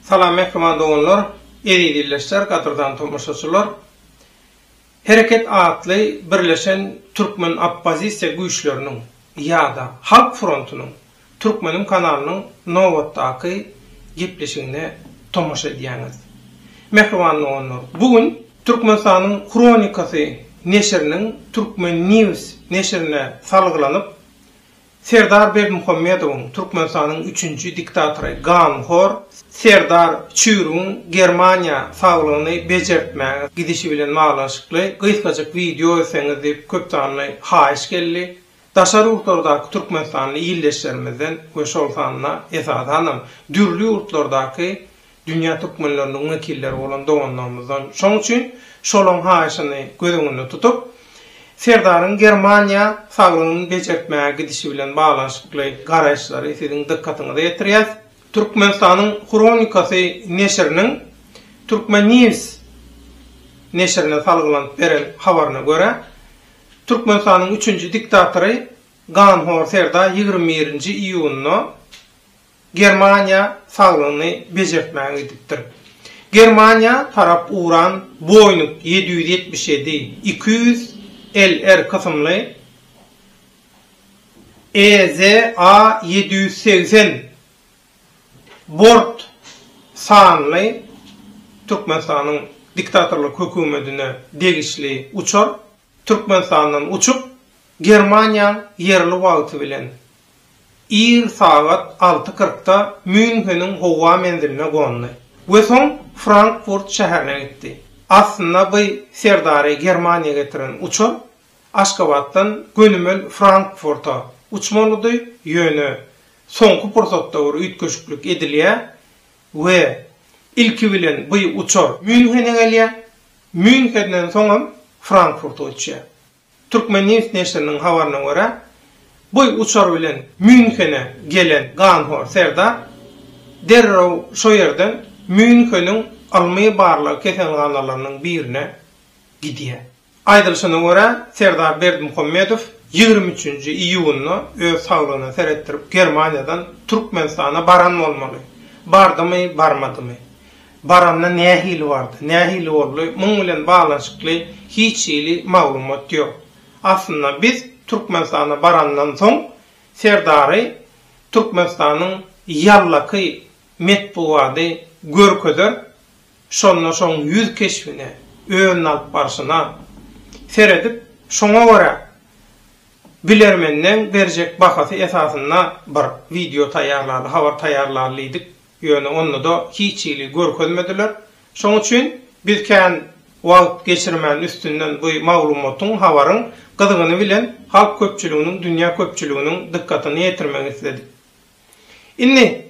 Salam mehman doğanlar, eri dilleşler, katırdan tomaşaçılar. Hereket adlı birleşen Türkmen oppozisiya güýçleriniň ýa-da Halk Frontunyň Türkmenim kanalının Nowatdaky gepleşigine tomaşa edýäňiz. Mehman doğanlar, bugün Türkmenistanyň Kronikasy neşriniň Türkmen News neşrine salgylanyp Serdar Berdimuhammedowyň Türkmenistanyň 3-nji diktatory Gamhor Serdar Çürün Germaniya saglygyny bejertmäge gidişi bilen baglanşykly gysgajak video öseňiz diýip köp sanly haýyş geldi. Daşary urtlardaky Türkmenistanly ýyldaşlarymyzdan we şol sanyna esasan dürli urtlardaky dünýä türkmenleriniň wekilleri bolan doganlarymyzdan şoň üçin şolaň haýyşyny gözüňde tutup Serdar'ın Germaniya saglygyny bejertmäge gidişi bilen baglanşykly garaşlary siziň dikkatyňize ýetirýär. Türkmenistanyň Kronikasy neşriniň Türkmen News neşrine salgylanyp beren habaryna görä Türkmenistanyň 3-nji diktatory Gamhor Serdar 21-nji iýuny Germaniya saglygyny bejertmäge gidipdir. Germaniya tarap uran Boeing 777-200 LR kısımlı EZA 780 bort sanly Türkmenistanyň diktatorluk hökümetine degişli uçar Türkmenistanyň uçup Germaniya yerli wagty bilen saat 6:40-da Müncheniň howa menziline gondy we soň Frankfurt şäherine gitdi. Aslında bu Serdar'ı Germaniya getiren uçur Aşgabat'tan gönümel Frankfurt'a uçmalıdy ýöne soňky pursatda üýtgeşiklik edilýär we ilki bilen bu uçur Münchene gelýär. Münchenden soňam Frankfurt'a uçýar. Türkmen News neşriniň habaryna görä bu uçur bilen Münchene gelen Gamhor Serdar derrew şo ýerden Müncheniň almaya barla kesenganlarının birine gidiyor. Aýdylyşyna görä Serdar Berdimuhammedow 23-nji iýuny öz saglygyna seretdirip Germaniýadan Türkmenistana baran bolmaly. Bardymy, barmadymy? Baranna nähili bardy? Nähili boldy? Muň bilen baglanşykly hiç ýyly maglumat ýok. Aslında biz Türkmenistana barandan soň Serdary Türkmenistanyň ýallaky metbuaty görkezler şonda şoň yüz keşfine öňüne alyp barşyna seredip şoňa görä bilermenden berjek bahasy esasynda bir video taýýarlady, habar taýýarlalydyk. Ýöne onu da hiç ýyly görkezmediler. Şoň üçin biz kän wagt geçirmän üstünden bu maglumatyň habaryň gyzygyny bilen halk köpçüliginiň, dünýä köpçüliginiň dikkatyny ýetirmek istedik. Inni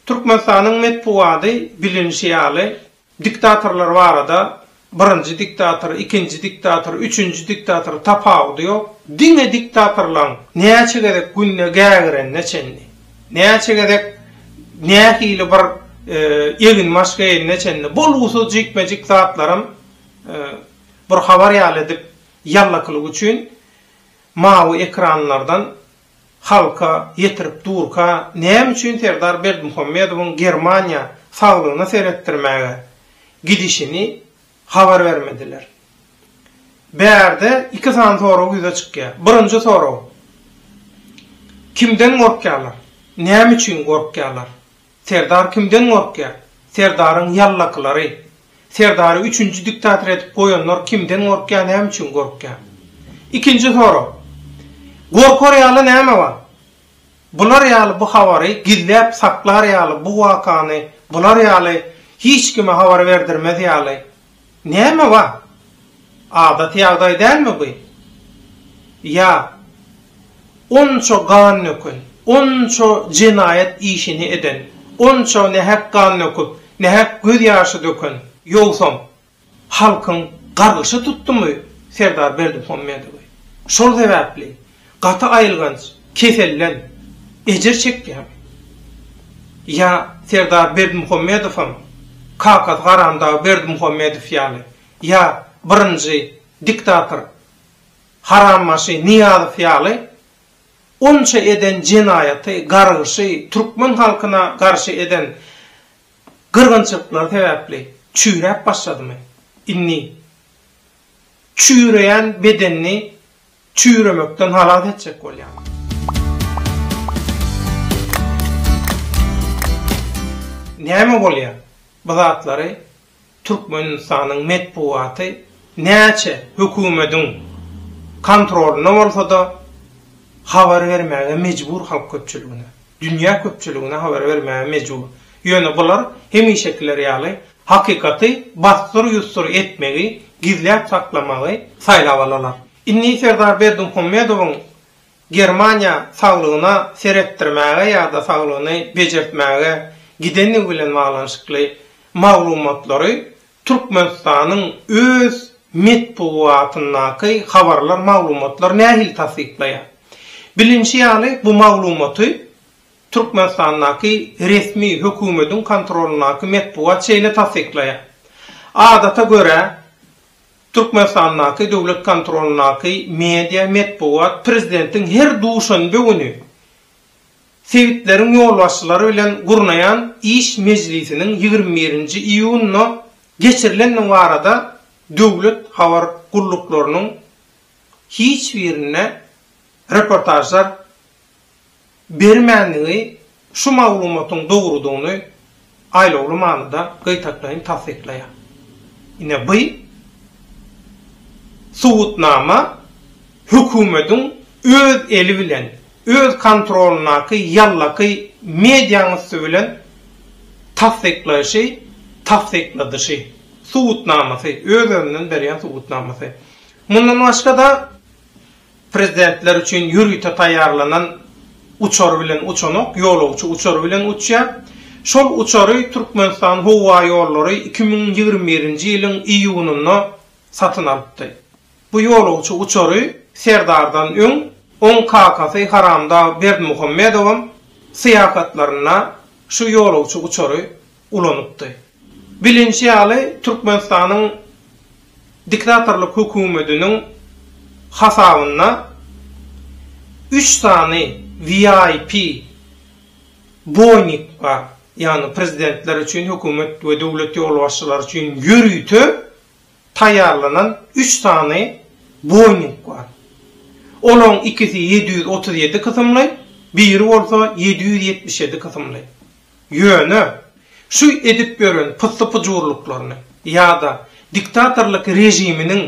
Türkmenistanyň metbuaty bilinşi ýaly diktatorlar barada birinci diktator, ikinci diktator, üçüncü diktator tapawdy ýok. Diňe diktatorlaryň näçe gerek günne gägiren neçenli. Näçe gerek nähili bir egin maşgaýy neçenli. Bolgusuz jikmejik zatlarym bir habar ýaly edip ýallakylyk üçin mawy ekranlardan halka yetirip durka näme üçin Serdar Berdimuhammedowyň Germaniya saglygyna seretdirmäge gidişini habar vermediler. Bärde iki san soraw ýüze çykýar. Birinji soraw: kimden gorkýarlar? Näme üçin gorkýarlar? Serdar kimden gorkýar? Serdaryň ýallakylary. Serdary 3-nji diktator edip goýanlar kimden gorkýar, näme üçin gorkýar? İkinji soraw: gorkar ýaly näme bar? Bular ýaly bu habary gizläp saklar ýaly bu wakany, bular ýaly hiç kime habar verdirmez ýaly näme bar? Adat ýagdaý dälmi bu? Ya onça gan nökün, onça cinayet işini eden, onça nähek gan nöküp, nähek göz ýaşy dökün, ýolsam halkyň gargysy tutdumy Serdar Berdimuhammedow? Şol sebäpli gaty aýylganç, kesellen, ejir çekýär. Ya Serdar Berdimuhammedow Kawkaz garanda Berdimuhammedow ýaly, ya birinji diktator Harammaşy Niýazow ýaly onça eden cinayeti, gargysy, Türkmen halkyna garşy eden gırgınçılıklar sebäpli çüýräp başladymy? Inni çüýreýän bedenini çüýremekden halat etjek bolýar. Näme bolýar? Bu zatlary Türkmenistanyň medpuaty näçe hökümetiň kontrolüne bolsa da habar vermäge mejbur halk köpçüligine, dünýä köpçüligine habar vermäge mejbur. Ýöne bular hemişekiler ýaly hakikaty basdyr etmegi, gizläp saklamagy saýlap alalar. Inni Serdar Berdimuhammedowyň Germaniýa saglygyna seretdirmäge ýa-da saglygyny bejertmäge gideni bilen baglanşykly maglumatlary Türkmenistanyň öz medpuatynaky habarlar, maglumatlar nähil tasdiklaýar. Bilinçi ýaly bu maglumaty Türkmenistanyň resmi hökümetiň kontrolunaky medpuat şeýle tasdiklaýar. Adata göre Türkmenistanyň döwlet kontrolunaky media medpuat prezidentiň her duşanbe güni Sewitlerin ýolbaşçylary bilen gurnayan iş mejlisiniň 21-nji iýunyna geçirilen barada döwlet habar guruluklarynyň hiç birine reportajlar bermänligi şu maglumatyň dogrudygyny aýlawly manada gaýtaklaryň tasdiklaýar. Ine bu suwutnama hökümetiň öz eli bilen öz kontrolunaky ýallaky mediaňy bilen tasdikladyşy suwutnamasy, öz elinden berýän suwutnamasy. Mundan başga da prezidentler üçin ýürüýte taýýarlanan uçar bilen uçanok, ýolagçy uçar bilen uçýar. Şol uçary Türkmenistan howa ýollary 2021-nji ýylyň iýunyna satyn aldy. Bu ýolagçy uçary Serdardan öň 10 kakasy Haramda Berdimuhammedowyň syýakatlaryna şu ýolagçy uçary ulanypdy. Bilinçi ýaly Türkmenistanyň diktatorlyk hökümetiniň hasabyna 3 sany VIP Boeing var. Yani prezidentler üçin, hökümet we döwlet ýolbaşçylary üçin ýürüýte taýýarlanan 3 sany Boeing var. Onun ikisi 737 kısımlı, biri olsa 777 kısımlı. Ýöne şu edip gören pıtlı-pıcurluklaryny ýa-da diktatorlyk rejiminiň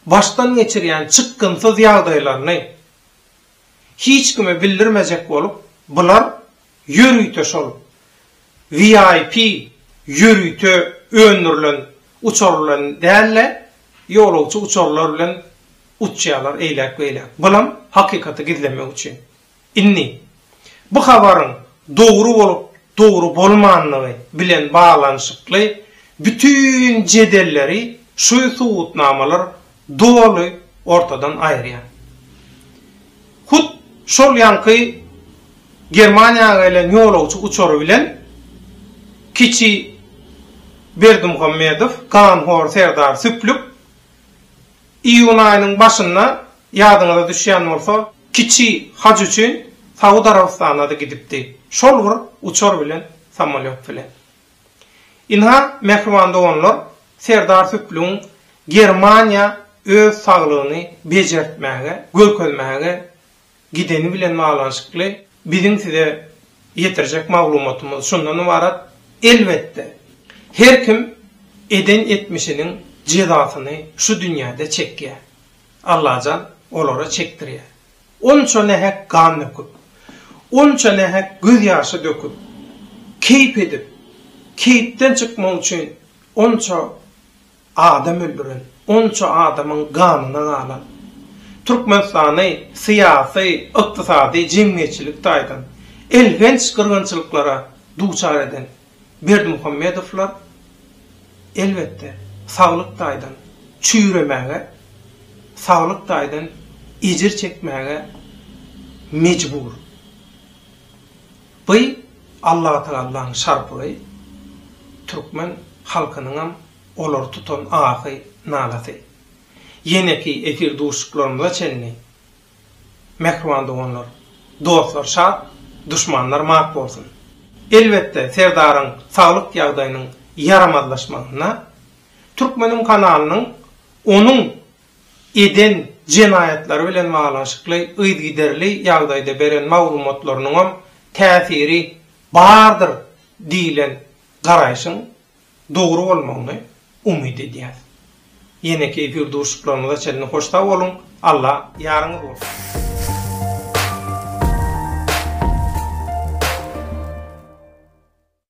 baştan geçirýän çykgynsyz ýagdaýlaryny hiç kime bildirmejek bolup, bular ýürüýte şol VIP ýürüýte öňürlen uçarlan dälle ýolagçy uçarlar bilen uçýarlar eýlek. Bulam hakikaty gizlemek üçin. Inni bu habaryň dogry bolup, dogry bolmanlygy bilen baglanşykly bütün jedelleri şu suwutnamalar doly ortadan aýrýar. Hut şol ýanky Germaniýaga ile ýolagçy uçary bilen kiçi Berdimuhammedow Kan hor Serdar süplük iýun aýynyň başynda ýadyňyza düşýän bolsa kiçi haç üçin Saudi Arabistana da gidipdi. Şol bir uçar bilen samolyot bilen. Inha mehmanda onlar Serdar süplüň Germaniýa öz saglygyny bejertmäge, görkezmäge gideni bilen baglanşykly bizim size yetirjek maglumatymyz şundan ibarat. Elbette her kim eden etmişinin cezasyny şu dünýäde çekýär. Allahjan olara çekdirýär. Onça nähek gan döküp, onça nähek göz ýaşy döküp, keyp edip, keypden çykmak üçin onça adam öldüren, onça adamyň ganyny alan. Türkmenistany syýasy, ykdysady jemgyýetçilik taýdan elgenç gyrgynçylyklara duçar eden Berdimuhammedowlar elbette saglyk taýdan çüýremäge, saglyk taýdan ejir çekmäge mejbur. Bu Allah Taala'nın şarpy Türkmen halkynyň olar tutan ahy nalasy. Yeneki efir duşuklarymyza çenni. Mehmanda onlar dostlar şart, düşmanlar mat bolsun. elbette serdaryň saglyk ýagdaýynyň yaramadlaşmagyna Türkmenim kanalynyň onuň eden jenayatlary bilen baglanşykly ýygyderli ýagdaýda beren maglumatlarynyň hem täsiri bardyr diýilen garaýşyň dogry bolmagyny umyt edýär. Ýene-ki bir duşuplarymyza çelini hoşta bolun. Allah ýarňyz bolsun.